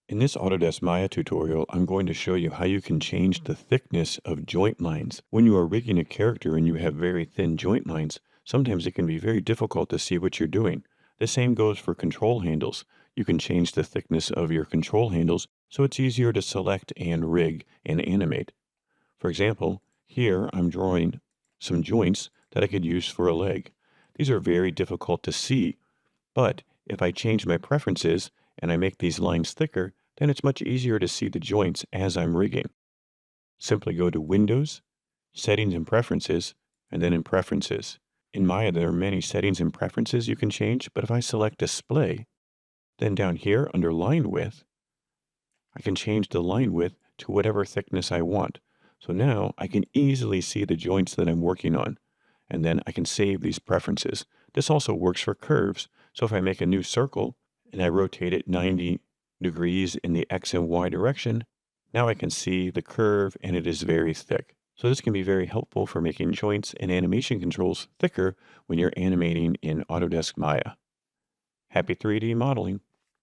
In this Autodesk Maya tutorial, I'm going to show you how you can change the thickness of joint lines. When you are rigging a character and you have very thin joint lines, sometimes it can be very difficult to see what you're doing. The same goes for control handles. You can change the thickness of your control handles so it's easier to select and rig and animate. For example, here I'm drawing some joints that I could use for a leg. These are very difficult to see, but if I change my preferences and I make these lines thicker, then it's much easier to see the joints as I'm rigging. Simply go to Windows, Settings and Preferences, and then in Preferences. In Maya, there are many settings and preferences you can change, but if I select Display, then down here under Line Width, I can change the line width to whatever thickness I want. So now I can easily see the joints that I'm working on, and then I can save these preferences. This also works for curves. So if I make a new circle and I rotate it 90 degrees in the X and Y direction, now I can see the curve and it is very thick. So this can be very helpful for making joints and animation controls thicker when you're animating in Autodesk Maya. Happy 3D modeling!